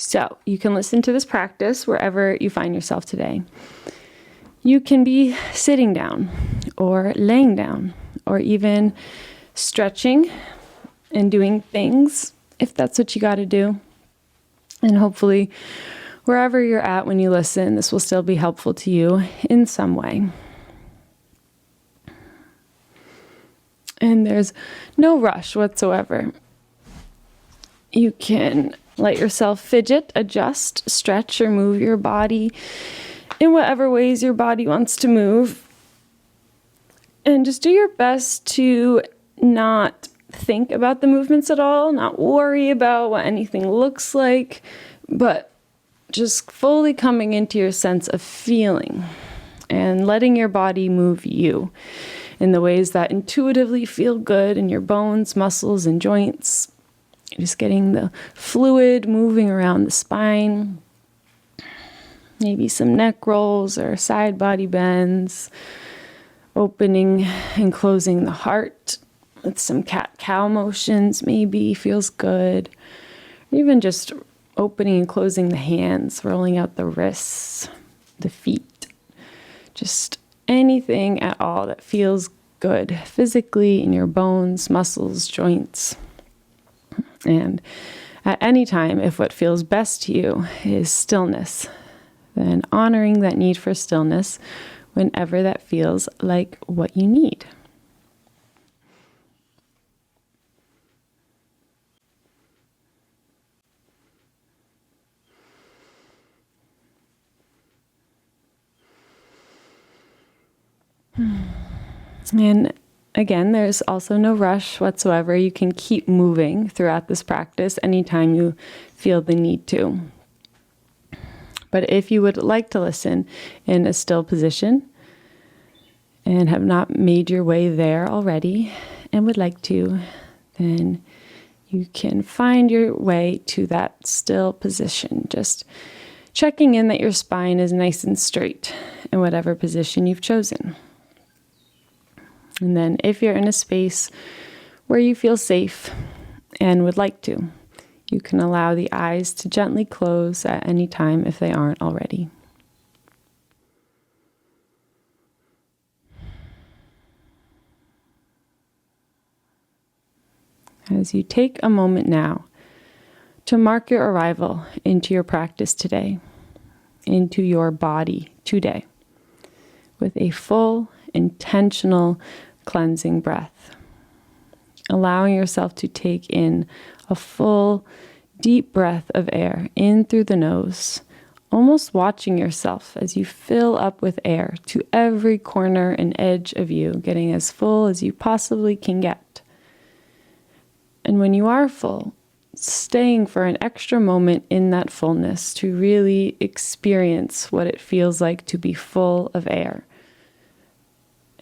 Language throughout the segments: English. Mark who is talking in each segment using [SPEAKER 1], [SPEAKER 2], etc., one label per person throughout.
[SPEAKER 1] So you can listen to this practice wherever you find yourself today. You can be sitting down or laying down or even stretching and doing things if that's what you got to do. And hopefully wherever you're at when you listen, this will still be helpful to you in some way. And there's no rush whatsoever. You can let yourself fidget, adjust, stretch, or move your body in whatever ways your body wants to move. And just do your best to not think about the movements at all, not worry about what anything looks like, but just fully coming into your sense of feeling and letting your body move you in the ways that intuitively feel good in your bones, muscles, and joints. Just getting the fluid moving around the spine, maybe some neck rolls or side body bends, opening and closing the heart with some cat-cow motions maybe feels good. Or even just opening and closing the hands, rolling out the wrists, the feet, just anything at all that feels good physically in your bones, muscles, joints. And at any time, if what feels best to you is stillness, then honoring that need for stillness whenever that feels like what you need. And again, there's also no rush whatsoever. You can keep moving throughout this practice anytime you feel the need to. But if you would like to listen in a still position and have not made your way there already and would like to, then you can find your way to that still position. Just checking in that your spine is nice and straight in whatever position you've chosen. And then if you're in a space where you feel safe and would like to, you can allow the eyes to gently close at any time if they aren't already. As you take a moment now to mark your arrival into your practice today, into your body today, with a full, intentional cleansing breath, allowing yourself to take in a full, deep breath of air in through the nose, almost watching yourself as you fill up with air to every corner and edge of you, getting as full as you possibly can get. And when you are full, staying for an extra moment in that fullness to really experience what it feels like to be full of air.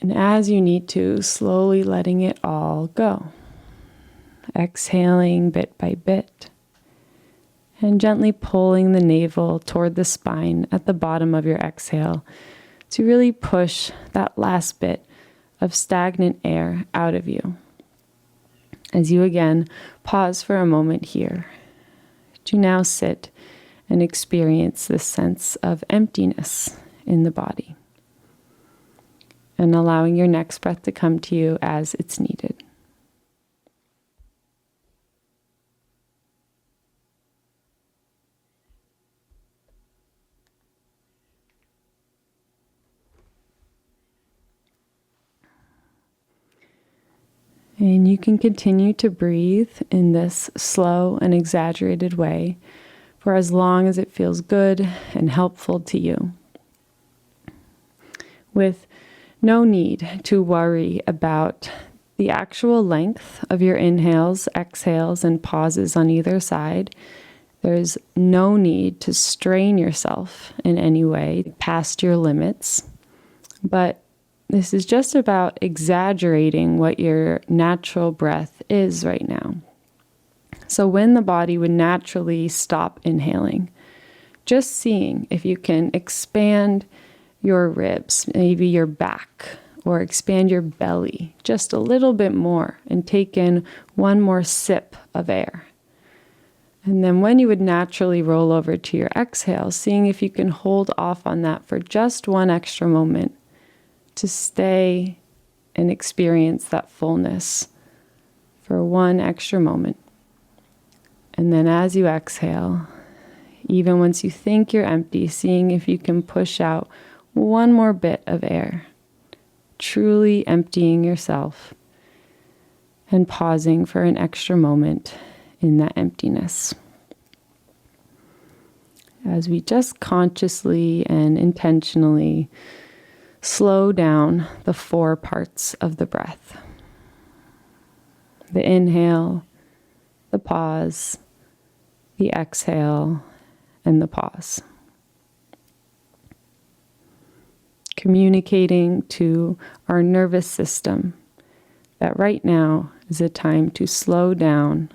[SPEAKER 1] And as you need to, slowly letting it all go. Exhaling bit by bit. And gently pulling the navel toward the spine at the bottom of your exhale to really push that last bit of stagnant air out of you. As you again pause for a moment here, to now sit and experience this sense of emptiness in the body. And allowing your next breath to come to you as it's needed. And you can continue to breathe in this slow and exaggerated way for as long as it feels good and helpful to you, with no need to worry about the actual length of your inhales, exhales, and pauses on either side. There's no need to strain yourself in any way past your limits, but this is just about exaggerating what your natural breath is right now. So when the body would naturally stop inhaling, just seeing if you can expand your ribs, maybe your back, or expand your belly just a little bit more and take in one more sip of air. And then when you would naturally roll over to your exhale, seeing if you can hold off on that for just one extra moment to stay and experience that fullness for one extra moment. And then as you exhale, even once you think you're empty, seeing if you can push out one more bit of air, truly emptying yourself and pausing for an extra moment in that emptiness. As we just consciously and intentionally slow down the 4 parts of the breath. The inhale, the pause, the exhale, and the pause. Communicating to our nervous system that right now is a time to slow down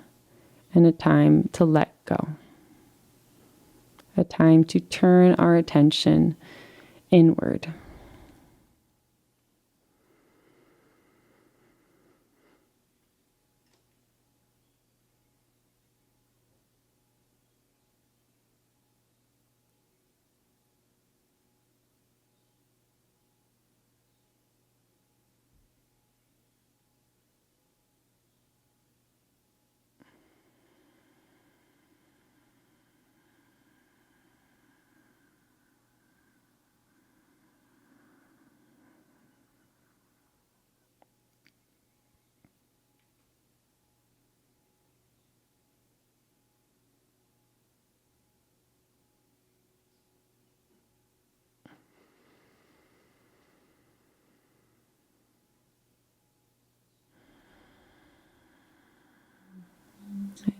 [SPEAKER 1] and a time to let go. A time to turn our attention inward.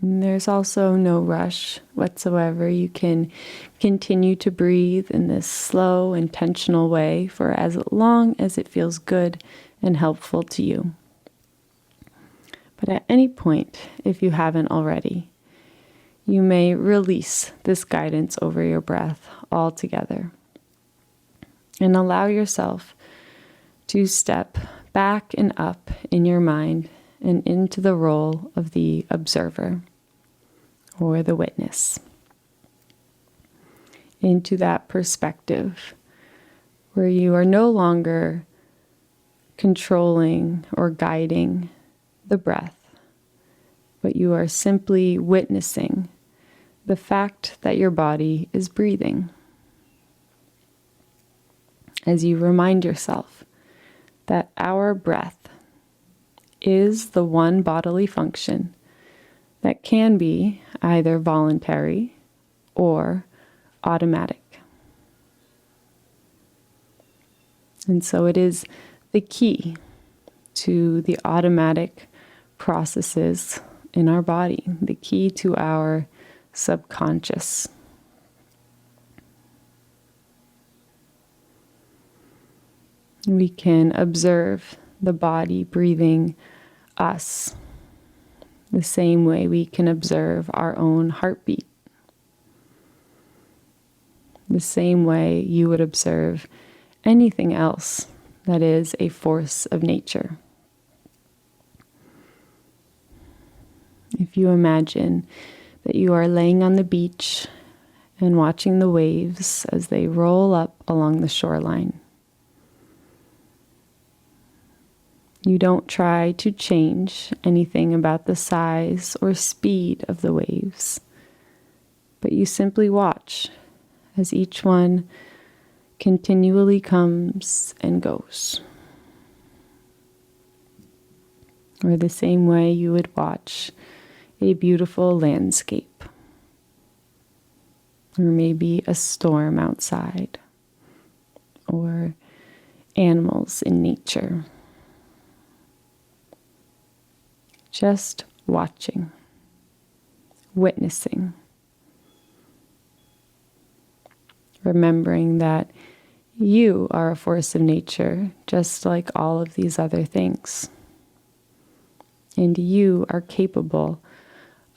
[SPEAKER 1] And there's also no rush whatsoever. You can continue to breathe in this slow, intentional way for as long as it feels good and helpful to you. But at any point, if you haven't already, you may release this guidance over your breath altogether and allow yourself to step back and up in your mind and into the role of the observer or the witness. Into that perspective where you are no longer controlling or guiding the breath, but you are simply witnessing the fact that your body is breathing. As you remind yourself that our breath is the one bodily function that can be either voluntary or automatic. And so it is the key to the automatic processes in our body, the key to our subconscious. We can observe the body breathing us the same way we can observe our own heartbeat, the same way you would observe anything else that is a force of nature. If you imagine that you are laying on the beach and watching the waves as they roll up along the shoreline, you don't try to change anything about the size or speed of the waves, but you simply watch as each one continually comes and goes. Or the same way you would watch a beautiful landscape, or maybe a storm outside, or animals in nature. Just watching, witnessing, remembering that you are a force of nature, just like all of these other things. And you are capable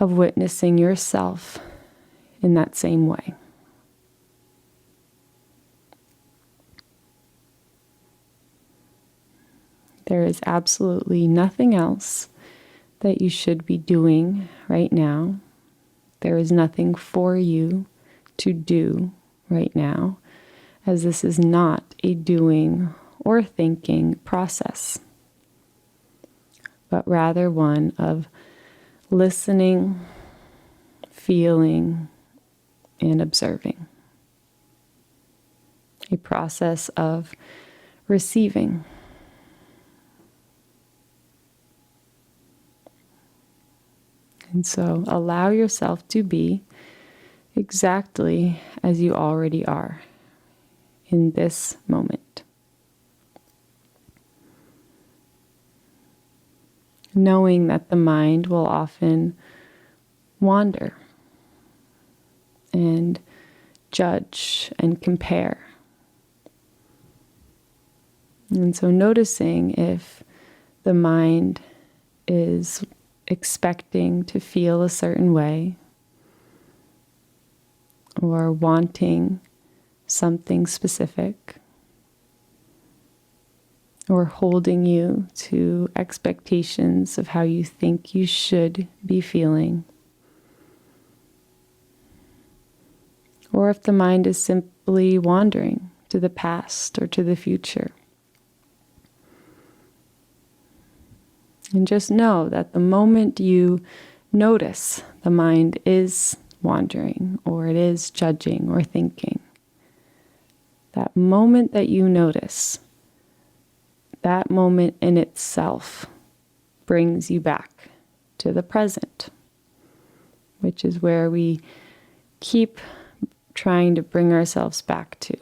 [SPEAKER 1] of witnessing yourself in that same way. There is absolutely nothing else that you should be doing right now There is nothing for you to do right now, as this is not a doing or thinking process, but rather one of listening, feeling, and observing. A process of receiving. And so allow yourself to be exactly as you already are in this moment. Knowing that the mind will often wander and judge and compare. And so noticing if the mind is expecting to feel a certain way or wanting something specific or holding you to expectations of how you think you should be feeling. Or if the mind is simply wandering to the past or to the future. And just know that the moment you notice the mind is wandering or it is judging or thinking, that moment that you notice, that moment in itself brings you back to the present, which is where we keep trying to bring ourselves back to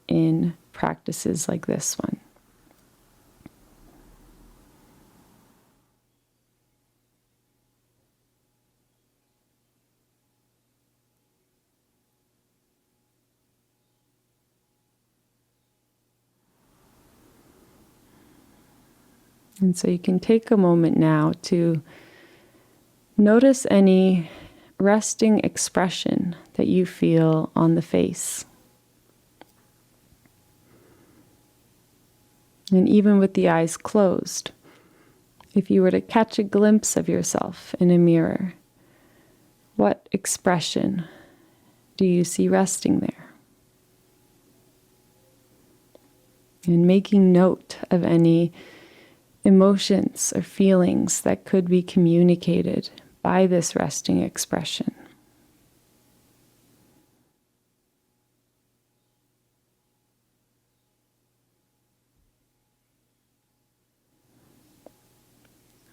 [SPEAKER 1] in practices like this one. And so you can take a moment now to notice any resting expression that you feel on the face. And even with the eyes closed, if you were to catch a glimpse of yourself in a mirror, what expression do you see resting there? And making note of any emotions or feelings that could be communicated by this resting expression.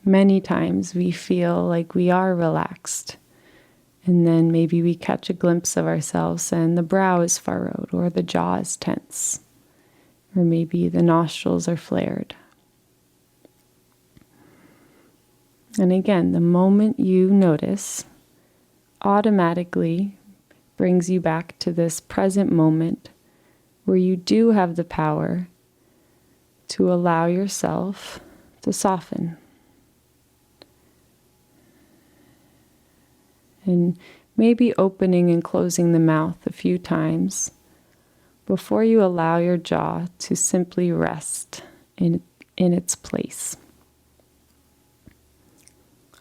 [SPEAKER 1] Many times we feel like we are relaxed, and then maybe we catch a glimpse of ourselves and the brow is furrowed, or the jaw is tense, or maybe the nostrils are flared. And again, the moment you notice automatically brings you back to this present moment where you do have the power to allow yourself to soften. And maybe opening and closing the mouth a few times before you allow your jaw to simply rest in its place.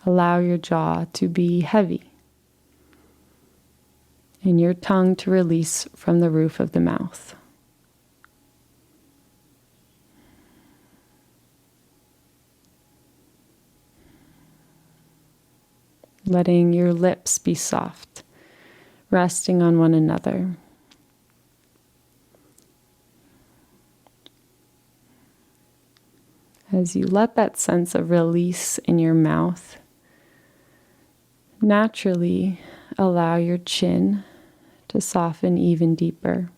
[SPEAKER 1] Allow your jaw to be heavy and your tongue to release from the roof of the mouth. Letting your lips be soft, resting on one another. As you let that sense of release in your mouth, naturally allow your chin to soften even deeper.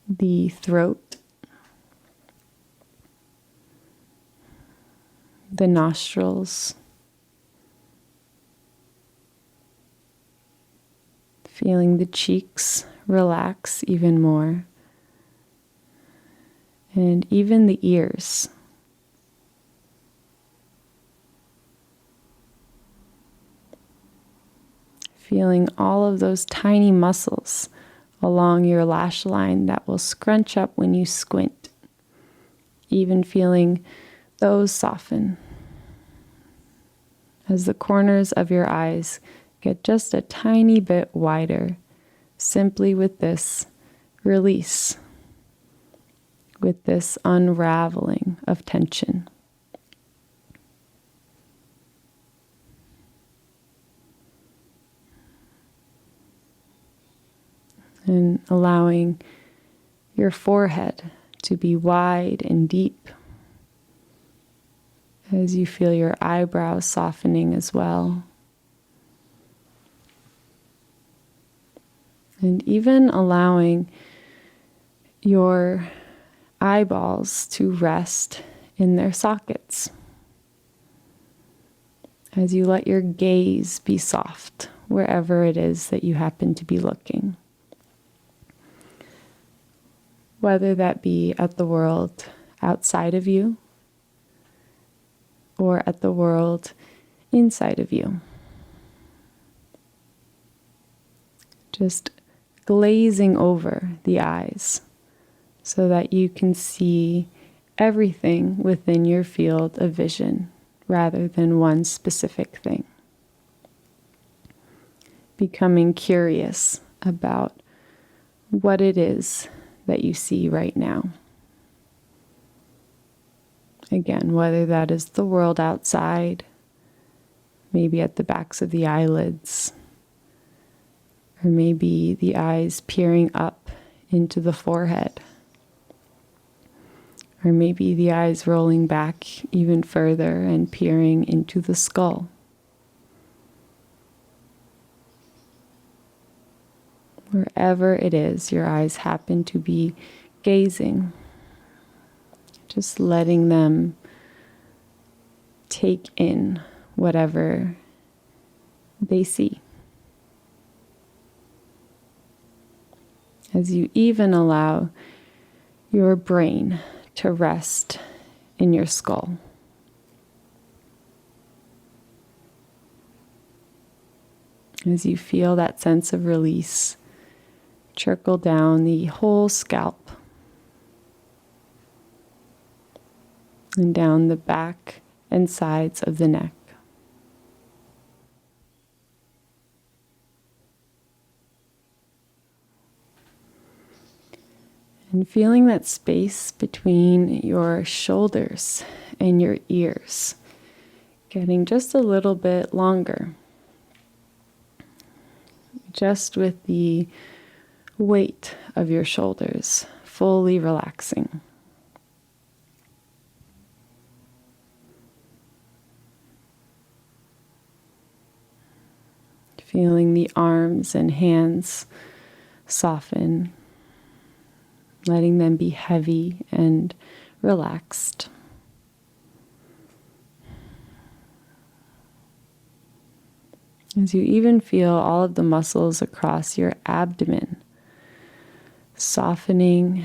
[SPEAKER 1] The throat, the nostrils, feeling the cheeks relax even more, and even the ears. Feeling all of those tiny muscles along your lash line that will scrunch up when you squint. Even feeling those soften as the corners of your eyes get just a tiny bit wider, simply with this release, with this unraveling of tension. And allowing your forehead to be wide and deep as you feel your eyebrows softening as well. And even allowing your eyeballs to rest in their sockets as you let your gaze be soft wherever it is that you happen to be looking. Whether that be at the world outside of you or at the world inside of you. Just glazing over the eyes so that you can see everything within your field of vision rather than one specific thing. Becoming curious about what it is that you see right now. Again, whether that is the world outside, maybe at the backs of the eyelids, or maybe the eyes peering up into the forehead, or maybe the eyes rolling back even further and peering into the skull. Wherever it is your eyes happen to be gazing, just letting them take in whatever they see. As you even allow your brain to rest in your skull. As you feel that sense of release trickle down the whole scalp and down the back and sides of the neck. And feeling that space between your shoulders and your ears getting just a little bit longer. Just with the weight of your shoulders fully relaxing. Feeling the arms and hands soften, letting them be heavy and relaxed. As you even feel all of the muscles across your abdomen softening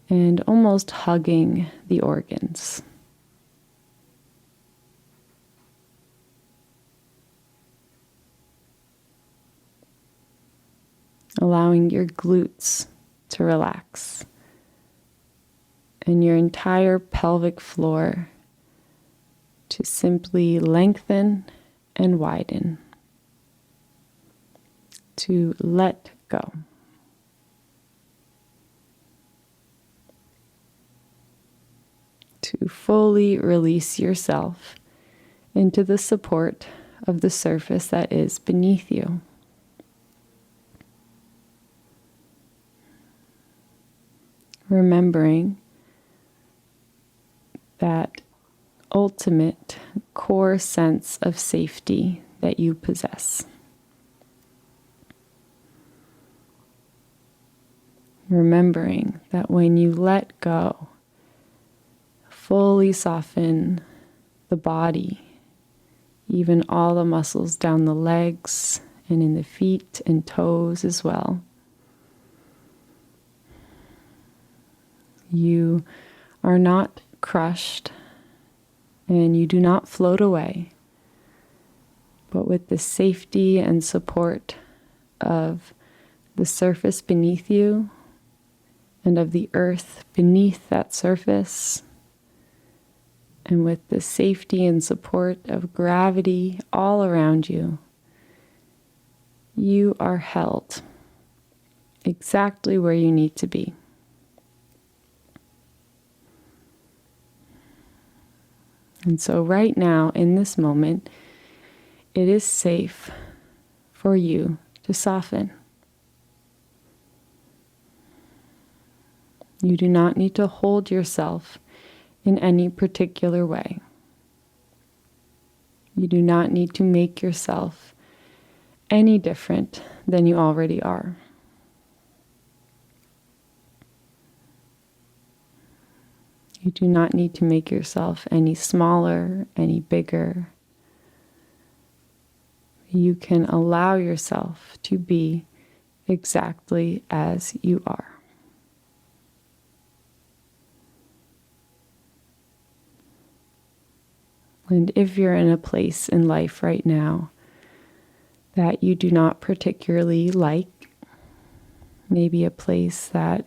[SPEAKER 1] and almost hugging the organs. Allowing your glutes to relax and your entire pelvic floor to simply lengthen and widen, to let go. To fully release yourself into the support of the surface that is beneath you. Remembering that ultimate core sense of safety that you possess. Remembering that when you let go, fully soften the body, even all the muscles down the legs and in the feet and toes as well. You are not crushed and you do not float away, but with the safety and support of the surface beneath you and of the earth beneath that surface, And with the safety and support of gravity all around you, you are held exactly where you need to be. And so right now, in this moment, it is safe for you to soften. You do not need to hold yourself in any particular way. You do not need to make yourself any different than you already are. You do not need to make yourself any smaller, any bigger. You can allow yourself to be exactly as you are. And if you're in a place in life right now that you do not particularly like, maybe a place that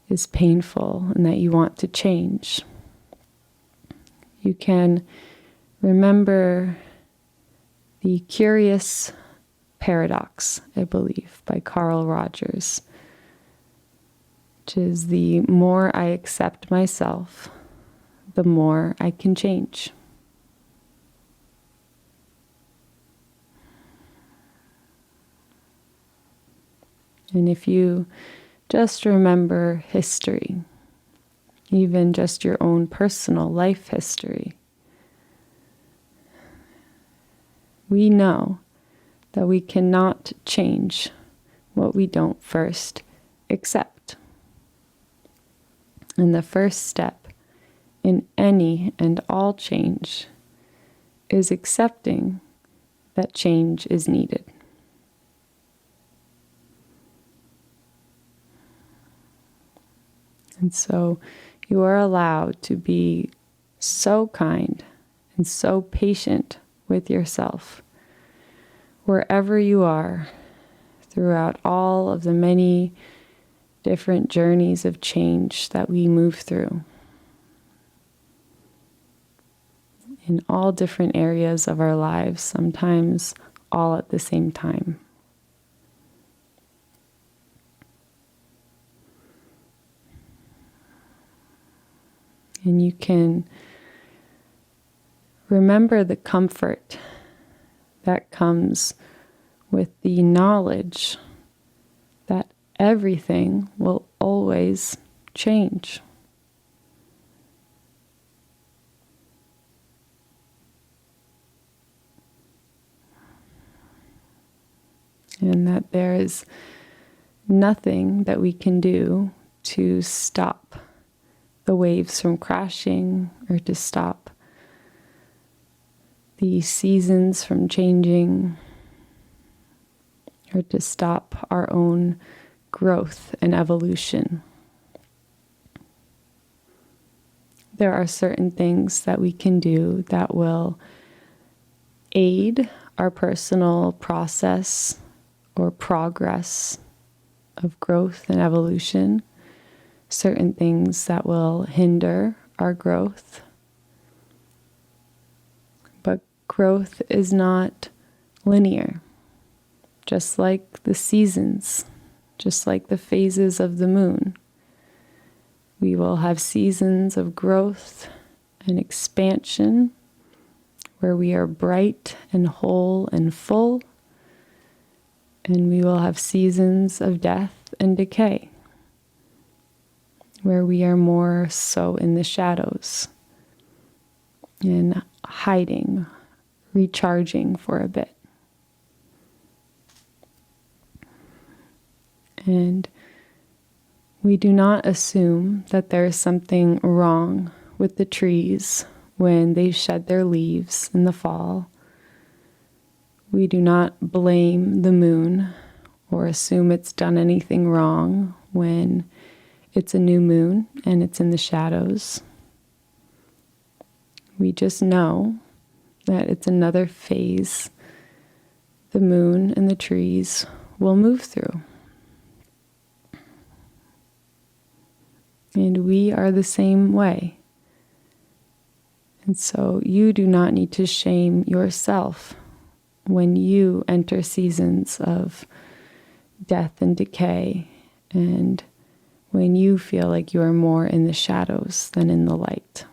[SPEAKER 1] is painful and that you want to change, you can remember the Curious Paradox, I believe, by Carl Rogers, which is the more I accept myself, the more I can change. And if you just remember history, even just your own personal life history, we know that we cannot change what we don't first accept. And the first step in any and all change is accepting that change is needed. And so you are allowed to be so kind and so patient with yourself wherever you are throughout all of the many different journeys of change that we move through in all different areas of our lives, sometimes all at the same time. And you can remember the comfort that comes with the knowledge that everything will always change. And that there is nothing that we can do to stop the waves from crashing or to stop the seasons from changing or to stop our own growth and evolution. There are certain things that we can do that will aid our personal process or progress of growth and evolution. Certain things that will hinder our growth. But growth is not linear. Just like the seasons, just like the phases of the moon. We will have seasons of growth and expansion where we are bright and whole and full. And we will have seasons of death and decay, where we are more so in the shadows and hiding, recharging for a bit. And we do not assume that there is something wrong with the trees when they shed their leaves in the fall. We do not blame the moon or assume it's done anything wrong when it's a new moon and it's in the shadows. We just know that it's another phase the moon and the trees will move through. And we are the same way. And so you do not need to shame yourself when you enter seasons of death and decay, and when you feel like you are more in the shadows than in the light.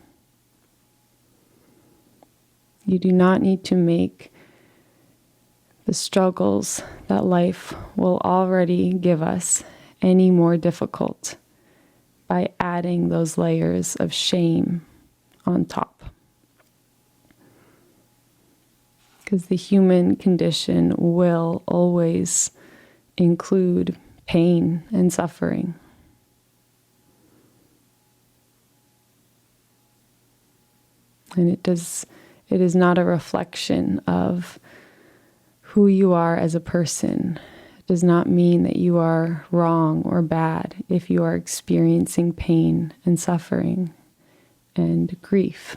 [SPEAKER 1] You do not need to make the struggles that life will already give us any more difficult by adding those layers of shame on top. Because the human condition will always include pain and suffering. And it is not a reflection of who you are as a person. It does not mean that you are wrong or bad if you are experiencing pain and suffering and grief.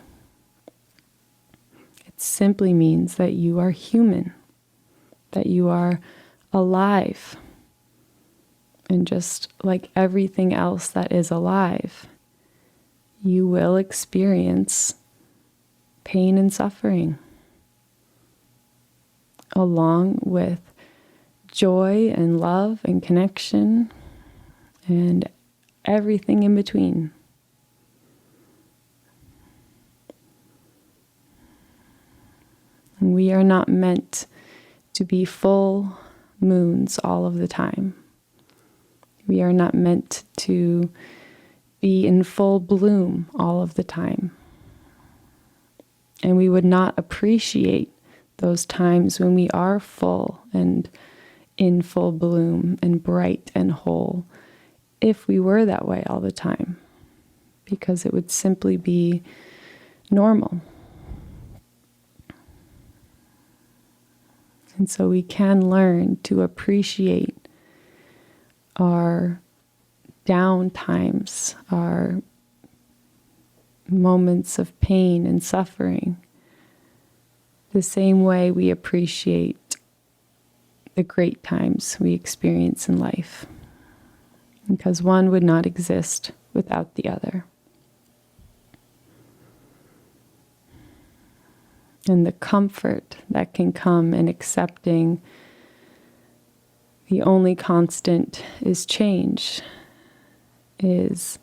[SPEAKER 1] It simply means that you are human, that you are alive. And just like everything else that is alive, you will experience pain and suffering, along with joy and love and connection and everything in between. And we are not meant to be full moons all of the time. We are not meant to be in full bloom all of the time. And we would not appreciate those times when we are full and in full bloom and bright and whole if we were that way all the time, because it would simply be normal. And so we can learn to appreciate our down times, our moments of pain and suffering, the same way we appreciate the great times we experience in life, because one would not exist without the other. And the comfort that can come in accepting the only constant is change is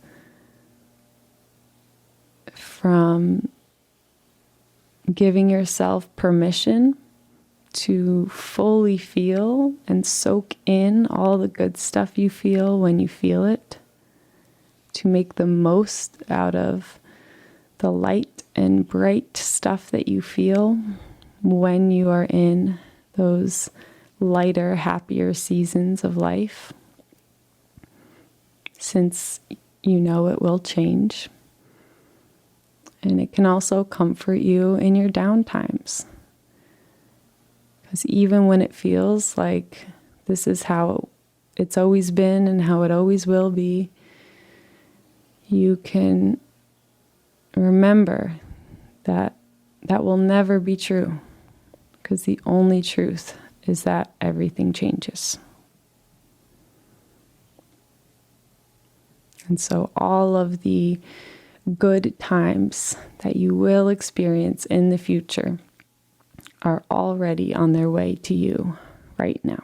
[SPEAKER 1] from giving yourself permission to fully feel and soak in all the good stuff you feel when you feel it, to make the most out of the light and bright stuff that you feel when you are in those lighter, happier seasons of life, since you know it will change. And it can also comfort you in your down times. Because even when it feels like this is how it's always been and how it always will be, you can remember that that will never be true. Because the only truth is that everything changes. And so all of the good times that you will experience in the future are already on their way to you right now.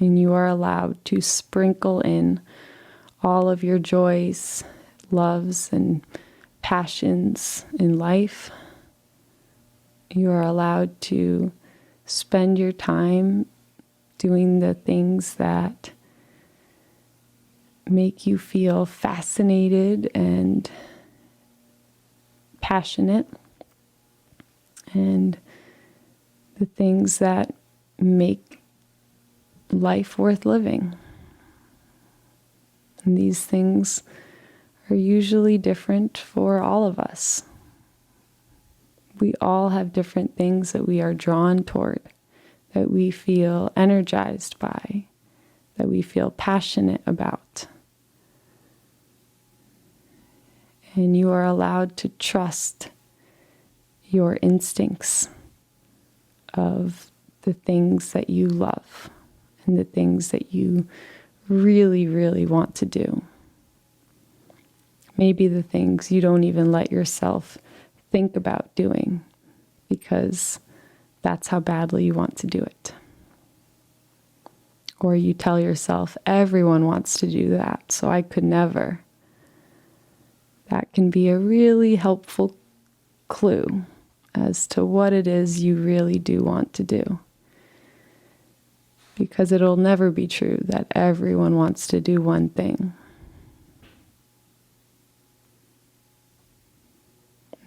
[SPEAKER 1] And you are allowed to sprinkle in all of your joys, loves, and passions in life. You are allowed to spend your time doing the things that make you feel fascinated and passionate, and the things that make life worth living. And these things are usually different for all of us. We all have different things that we are drawn toward, that we feel energized by, that we feel passionate about. And you are allowed to trust your instincts of the things that you love and the things that you really, really want to do. Maybe the things you don't even let yourself think about doing because that's how badly you want to do it. Or you tell yourself, everyone wants to do that, so I could never. That can be a really helpful clue as to what it is you really do want to do. Because it'll never be true that everyone wants to do one thing.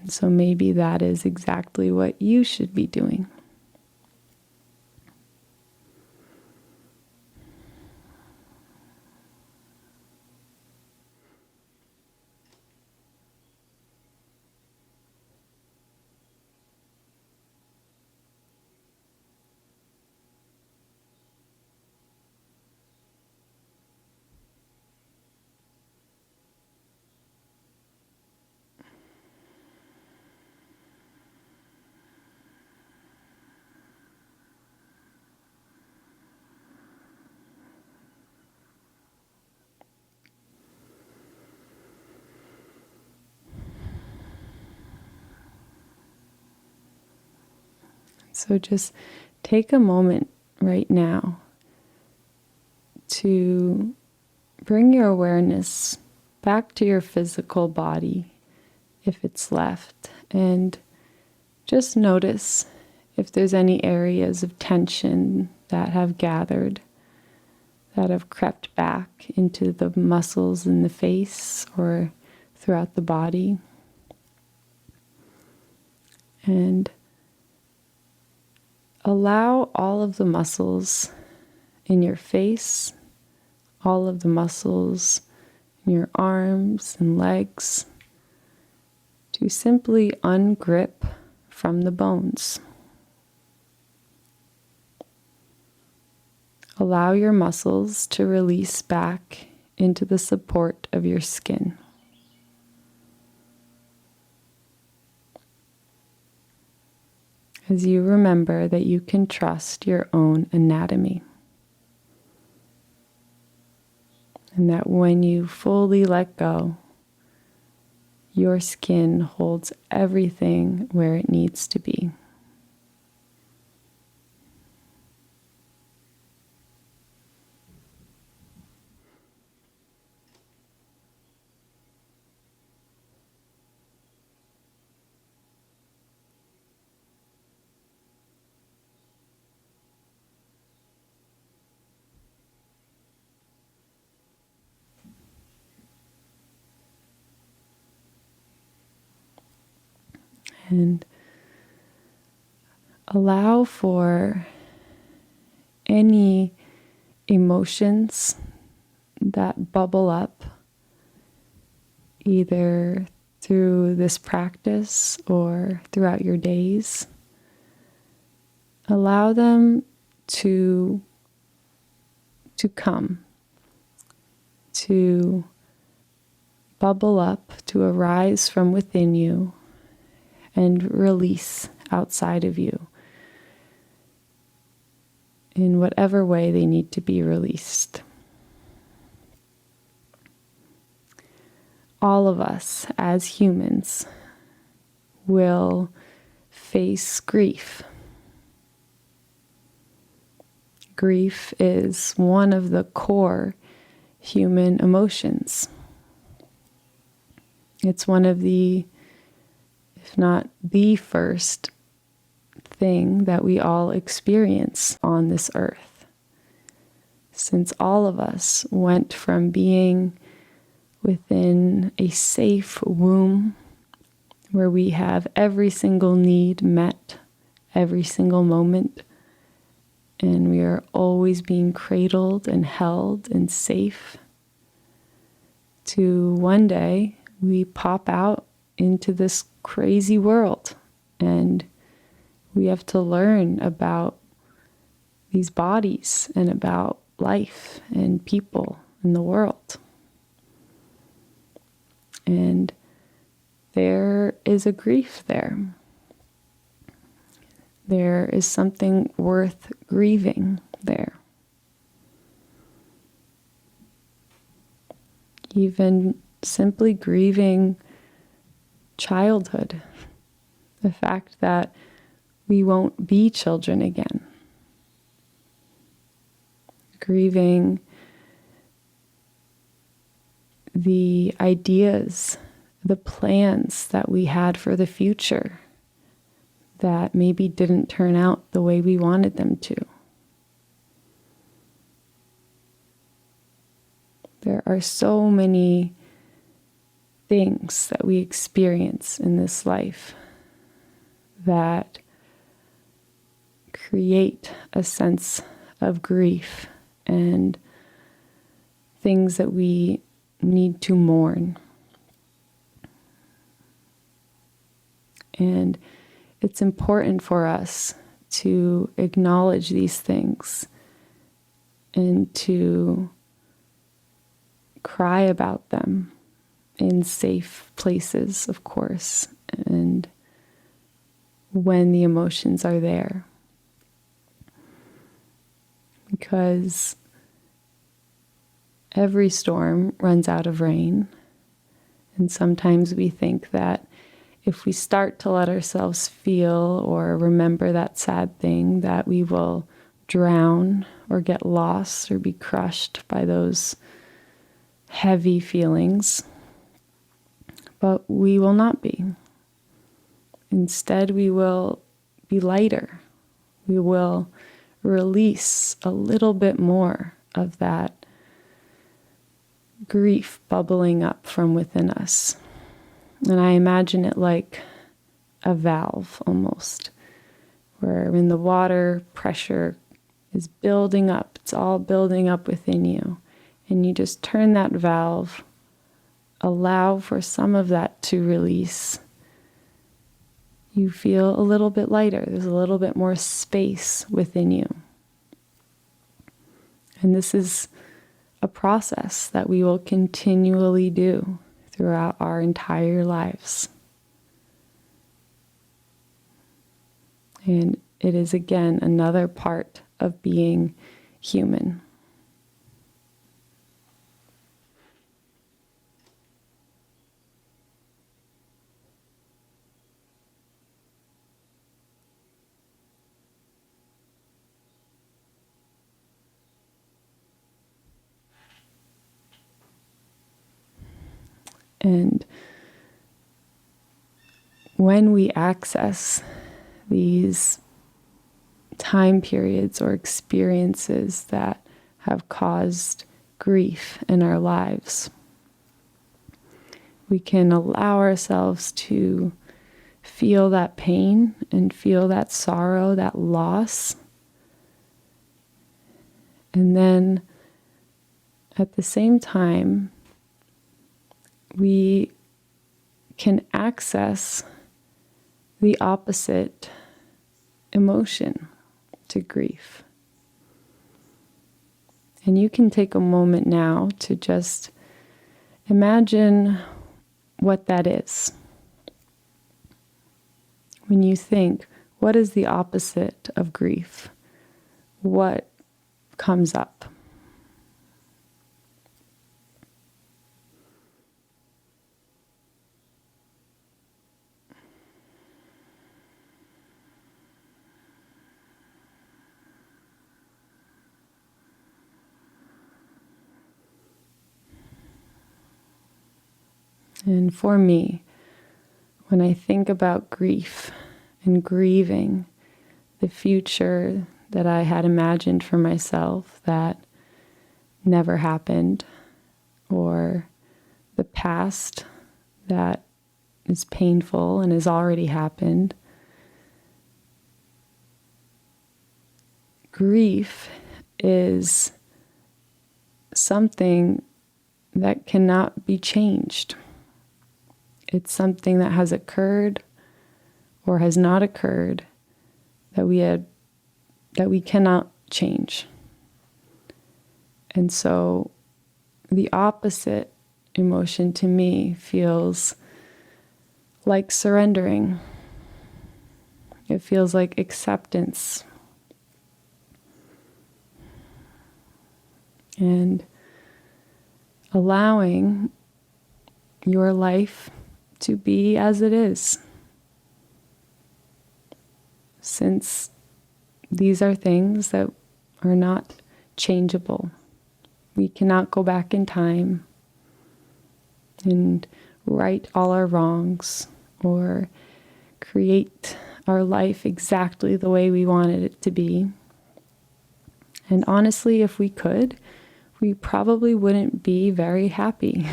[SPEAKER 1] So maybe that is exactly what you should be doing. So just take a moment right now to bring your awareness back to your physical body, if it's left, and just notice if there's any areas of tension that have gathered, that have crept back into the muscles in the face or throughout the body. And allow all of the muscles in your face, all of the muscles in your arms and legs to simply ungrip from the bones. Allow your muscles to release back into the support of your skin. As you remember that you can trust your own anatomy. And that when you fully let go, your skin holds everything where it needs to be. And allow for any emotions that bubble up either through this practice or throughout your days. Allow them to come, to bubble up, to arise from within you and release outside of you in whatever way they need to be released. All of us as humans will face grief. Grief is one of the core human emotions. It's one of the, if not the first thing that we all experience on this earth. Since all of us went from being within a safe womb where we have every single need met every single moment, and we are always being cradled and held and safe, to one day we pop out into this crazy world and we have to learn about these bodies and about life and people in the world. And there is a grief there. There is something worth grieving there. Even simply grieving childhood, the fact that we won't be children again. Grieving the ideas, the plans that we had for the future that maybe didn't turn out the way we wanted them to. There are so many things that we experience in this life that create a sense of grief and things that we need to mourn. And it's important for us to acknowledge these things and to cry about them in safe places, of course, and when the emotions are there. Because every storm runs out of rain, and sometimes we think that if we start to let ourselves feel or remember that sad thing, that we will drown or get lost or be crushed by those heavy feelings. But we will not be. Instead, we will be lighter. We will release a little bit more of that grief bubbling up from within us. And I imagine it like a valve almost, where when the water pressure is building up, it's all building up within you. And you just turn that valve, allow for some of that to release. You feel a little bit lighter. There's a little bit more space within you. And this is a process that we will continually do throughout our entire lives. And it is, again, another part of being human. And when we access these time periods or experiences that have caused grief in our lives, we can allow ourselves to feel that pain and feel that sorrow, that loss. And then at the same time, we can access the opposite emotion to grief. And you can take a moment now to just imagine what that is. When you think, what is the opposite of grief? What comes up? And for me, when I think about grief and grieving the future that I had imagined for myself that never happened, or the past that is painful and has already happened, grief is something that cannot be changed. It's something that has occurred or has not occurred that we cannot change. And so the opposite emotion to me feels like surrendering. It feels like acceptance. And allowing your life to be as it is. Since these are things that are not changeable, we cannot go back in time and right all our wrongs or create our life exactly the way we wanted it to be. And honestly, if we could, we probably wouldn't be very happy.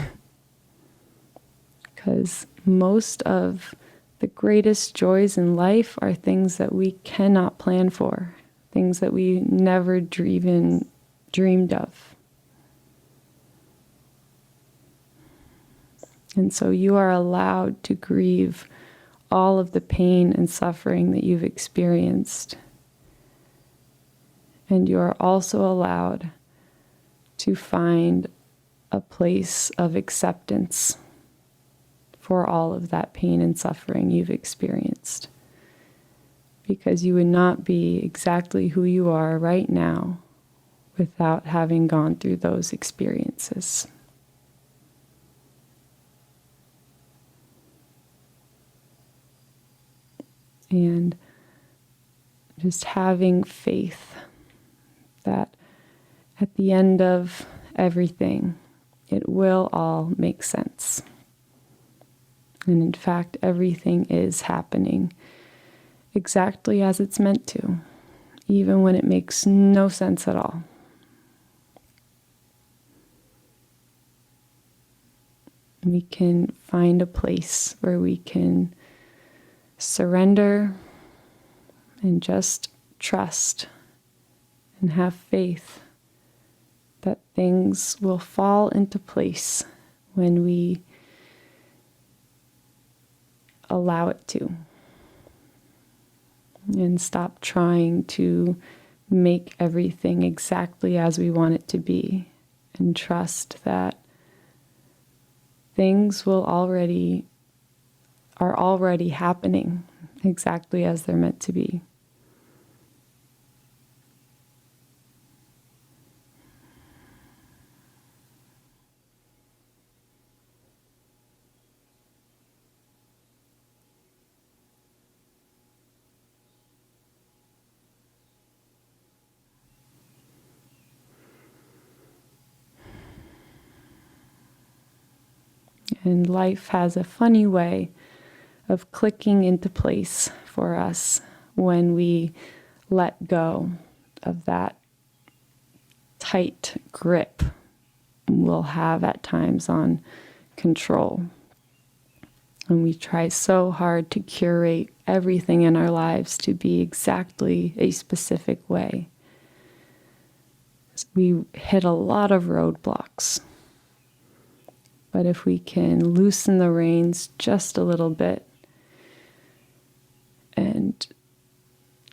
[SPEAKER 1] Because most of the greatest joys in life are things that we cannot plan for, things that we never even dreamed of. And so you are allowed to grieve all of the pain and suffering that you've experienced. And you are also allowed to find a place of acceptance for all of that pain and suffering you've experienced. Because you would not be exactly who you are right now without having gone through those experiences. And just having faith that at the end of everything, it will all make sense. And in fact, everything is happening exactly as it's meant to, even when it makes no sense at all. We can find a place where we can surrender and just trust and have faith that things will fall into place when we allow it to. And stop trying to make everything exactly as we want it to be. And trust that things are already happening exactly as they're meant to be. And life has a funny way of clicking into place for us when we let go of that tight grip we'll have at times on control. And we try so hard to curate everything in our lives to be exactly a specific way. We hit a lot of roadblocks. But if we can loosen the reins just a little bit and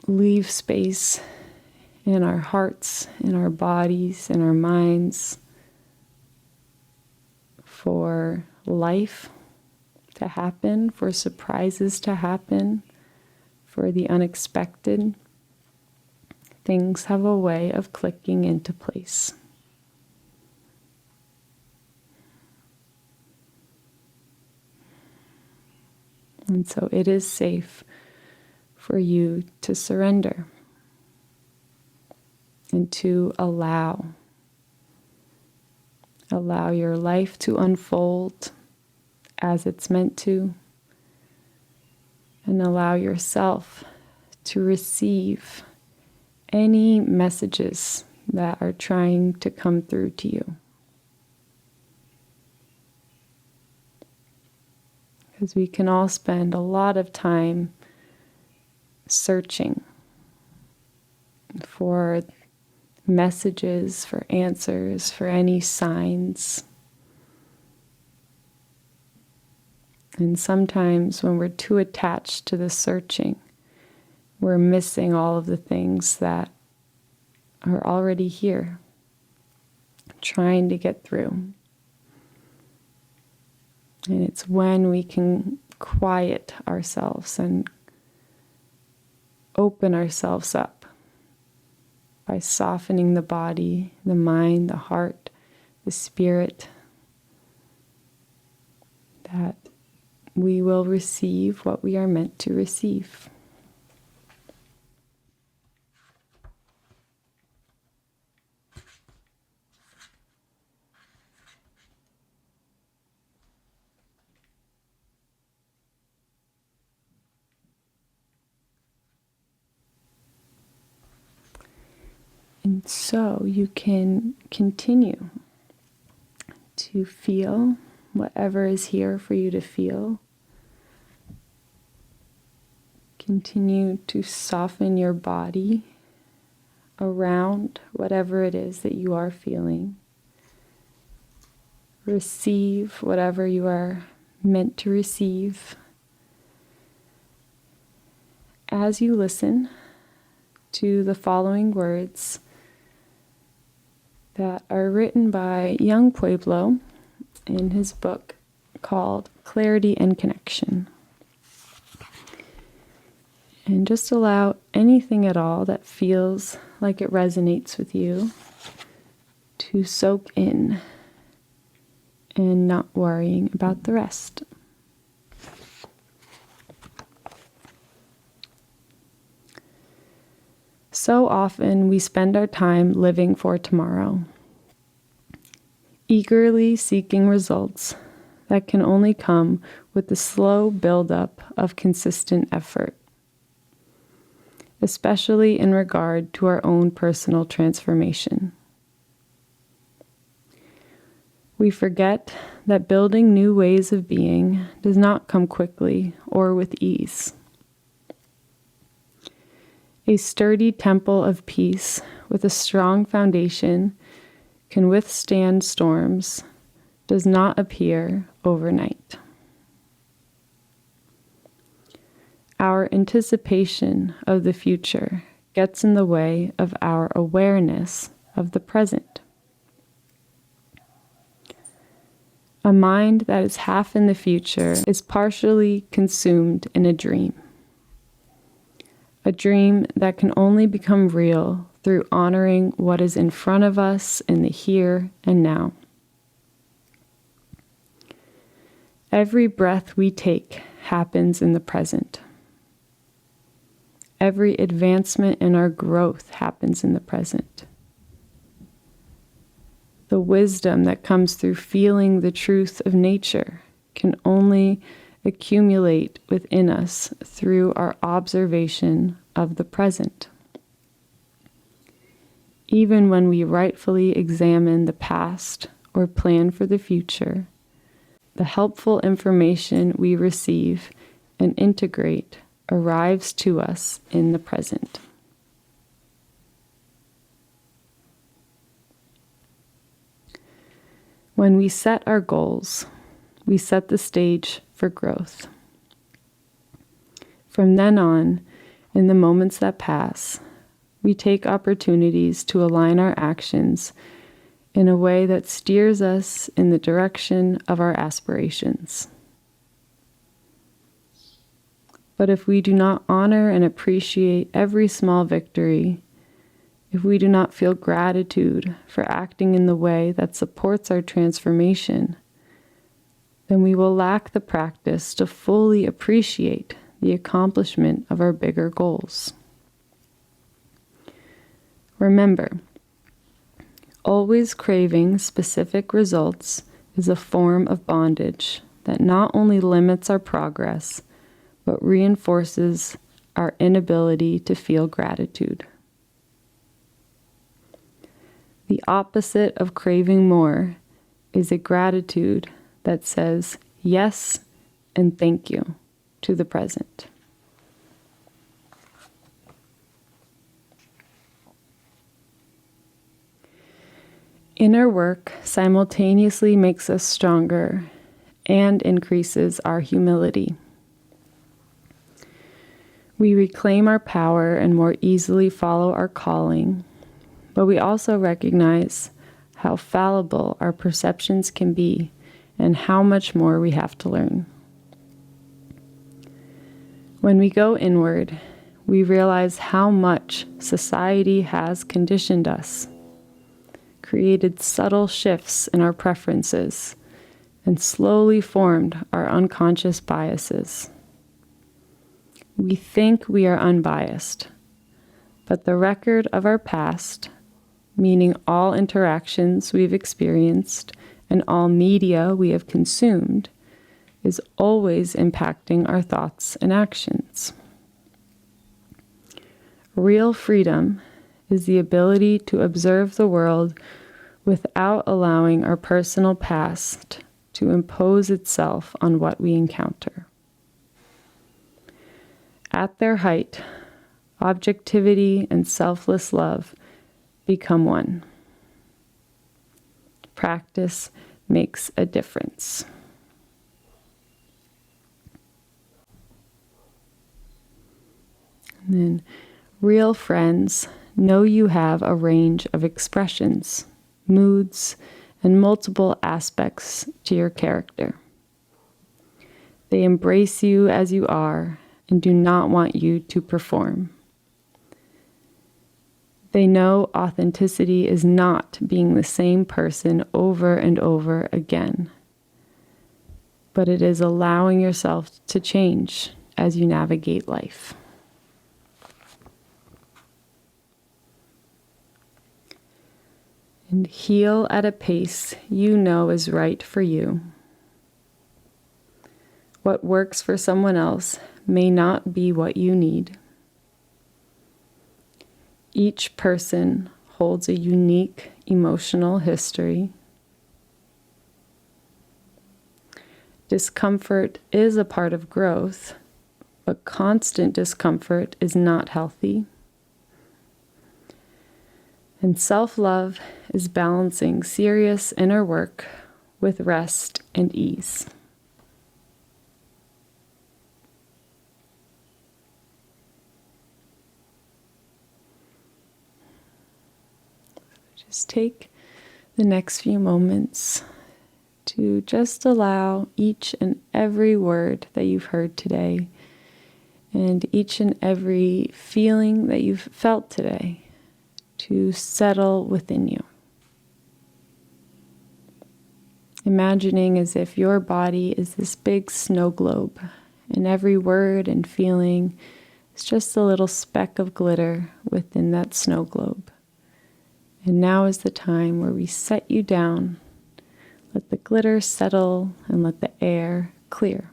[SPEAKER 1] leave space in our hearts, in our bodies, in our minds for life to happen, for surprises to happen, for the unexpected, things have a way of clicking into place. And so it is safe for you to surrender and to allow your life to unfold as it's meant to, and allow yourself to receive any messages that are trying to come through to you. Because we can all spend a lot of time searching for messages, for answers, for any signs. And sometimes when we're too attached to the searching, we're missing all of the things that are already here, trying to get through. And it's when we can quiet ourselves and open ourselves up by softening the body, the mind, the heart, the spirit, that we will receive what we are meant to receive. And so you can continue to feel whatever is here for you to feel. Continue to soften your body around whatever it is that you are feeling. Receive whatever you are meant to receive. As you listen to the following words that are written by young Pueblo in his book called Clarity and Connection. And just allow anything at all that feels like it resonates with you to soak in and not worrying about the rest. So often we spend our time living for tomorrow, eagerly seeking results that can only come with the slow buildup of consistent effort, especially in regard to our own personal transformation. We forget that building new ways of being does not come quickly or with ease. A sturdy temple of peace with a strong foundation can withstand storms, does not appear overnight. Our anticipation of the future gets in the way of our awareness of the present. A mind that is half in the future is partially consumed in a dream that can only become real through honoring what is in front of us in the here and now. Every breath we take happens in the present. Every advancement in our growth happens in the present. The wisdom that comes through feeling the truth of nature can only accumulate within us through our observation of the present. Even when we rightfully examine the past or plan for the future, the helpful information we receive and integrate arrives to us in the present. When we set our goals, we set the stage for growth. From then on, in the moments that pass, we take opportunities to align our actions in a way that steers us in the direction of our aspirations. But if we do not honor and appreciate every small victory, if we do not feel gratitude for acting in the way that supports our transformation, then we will lack the practice to fully appreciate the accomplishment of our bigger goals. Remember, always craving specific results is a form of bondage that not only limits our progress, but reinforces our inability to feel gratitude. The opposite of craving more is a gratitude that says yes and thank you to the present. Inner work simultaneously makes us stronger and increases our humility. We reclaim our power and more easily follow our calling, but we also recognize how fallible our perceptions can be and how much more we have to learn. When we go inward, we realize how much society has conditioned us, created subtle shifts in our preferences, and slowly formed our unconscious biases. We think we are unbiased, but the record of our past, meaning all interactions we've experienced and all media we have consumed, is always impacting our thoughts and actions. Real freedom is the ability to observe the world without allowing our personal past to impose itself on what we encounter. At their height, objectivity and selfless love become one. Practice makes a difference. And then, real friends know you have a range of expressions, moods, and multiple aspects to your character. They embrace you as you are and do not want you to perform. They know authenticity is not being the same person over and over again, but it is allowing yourself to change as you navigate life. And heal at a pace you know is right for you. What works for someone else may not be what you need. Each person holds a unique emotional history. Discomfort is a part of growth, but constant discomfort is not healthy. And self-love is balancing serious inner work with rest and ease. Just take the next few moments to just allow each and every word that you've heard today and each and every feeling that you've felt today to settle within you. Imagining as if your body is this big snow globe, and every word and feeling is just a little speck of glitter within that snow globe. And now is the time where we set you down, let the glitter settle, and let the air clear.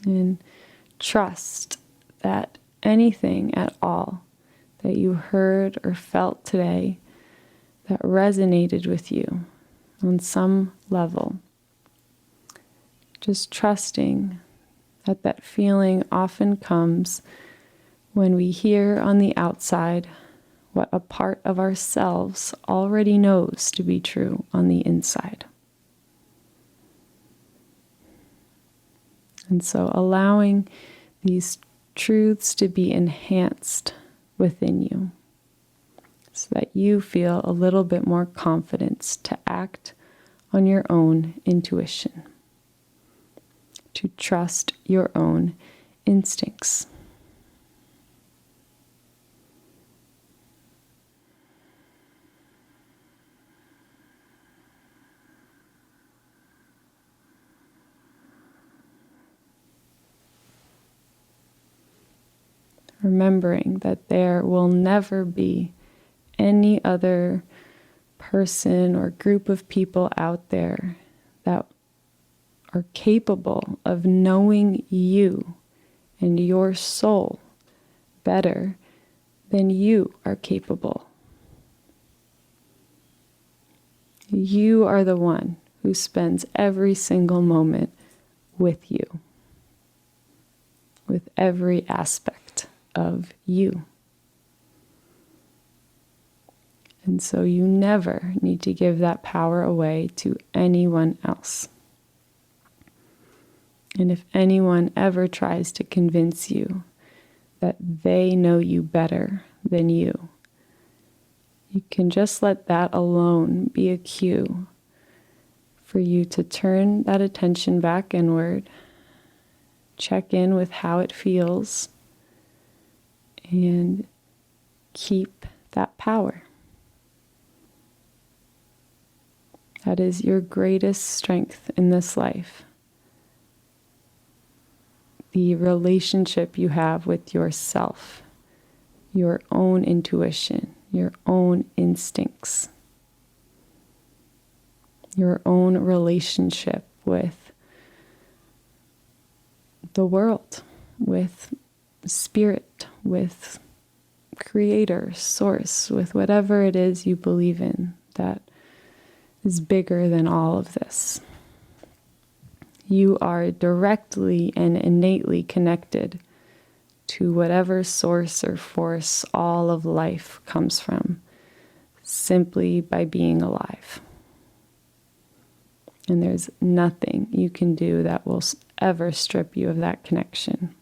[SPEAKER 1] And trust that anything at all that you heard or felt today that resonated with you on some level, just trusting that that feeling often comes when we hear on the outside what a part of ourselves already knows to be true on the inside. And so allowing these truths to be enhanced within you so that you feel a little bit more confidence to act on your own intuition, to trust your own instincts. Remembering that there will never be any other person or group of people out there that are capable of knowing you and your soul better than you are capable. You are the one who spends every single moment with you, with every aspect of you. And so you never need to give that power away to anyone else. And if anyone ever tries to convince you that they know you better than you, you can just let that alone be a cue for you to turn that attention back inward, check in with how it feels, and keep that power. That is your greatest strength in this life. The relationship you have with yourself, your own intuition, your own instincts, your own relationship with the world, with spirit, with creator, source, with whatever it is you believe in that is bigger than all of this. You are directly and innately connected to whatever source or force all of life comes from, simply by being alive. And there's nothing you can do that will ever strip you of that connection.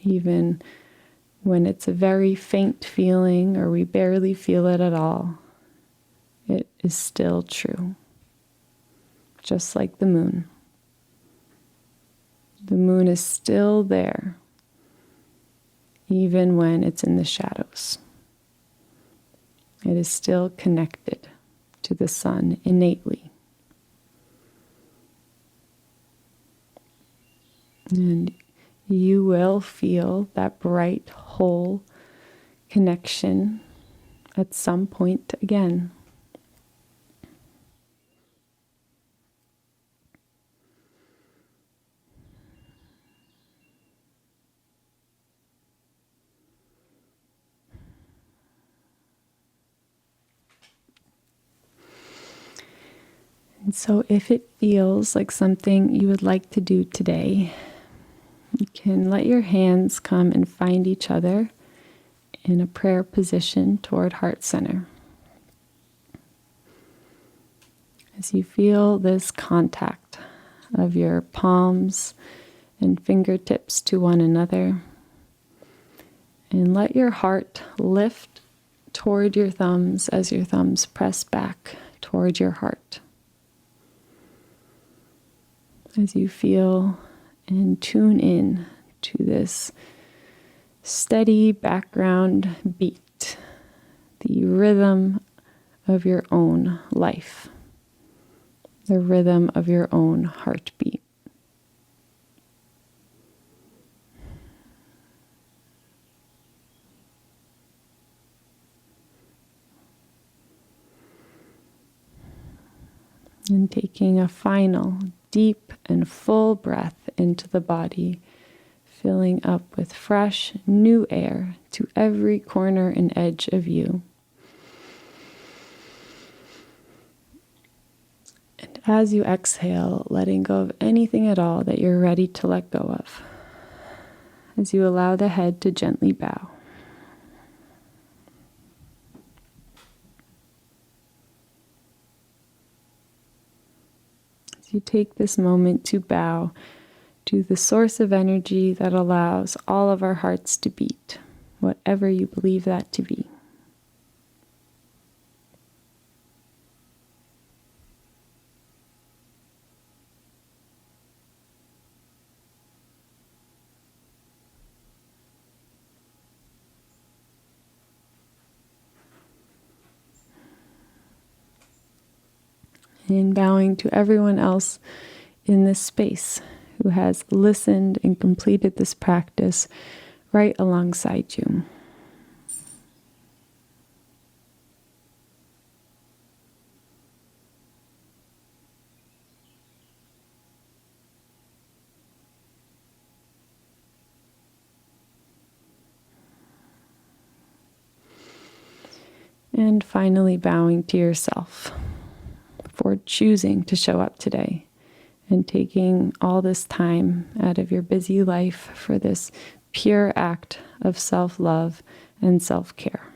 [SPEAKER 1] Even when it's a very faint feeling or we barely feel it at all, it is still true. Just like the moon. The moon is still there, even when it's in the shadows. It is still connected to the sun innately. And you will feel that bright, whole connection at some point again. And so if it feels like something you would like to do today, you can let your hands come and find each other in a prayer position toward heart center. As you feel this contact of your palms and fingertips to one another, and let your heart lift toward your thumbs as your thumbs press back toward your heart. As you feel and tune in to this steady background beat, the rhythm of your own life, the rhythm of your own heartbeat. And taking a final deep and full breath into the body, filling up with fresh, new air to every corner and edge of you. And as you exhale, letting go of anything at all that you're ready to let go of, as you allow the head to gently bow. You take this moment to bow to the source of energy that allows all of our hearts to beat, whatever you believe that to be. And bowing to everyone else in this space who has listened and completed this practice right alongside you. And finally bowing to yourself for choosing to show up today and taking all this time out of your busy life for this pure act of self-love and self-care.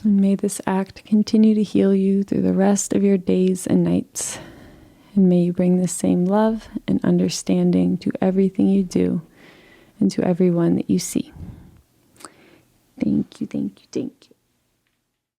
[SPEAKER 1] And may this act continue to heal you through the rest of your days and nights. And may you bring the same love and understanding to everything you do and to everyone that you see. Thank you, thank you, thank you.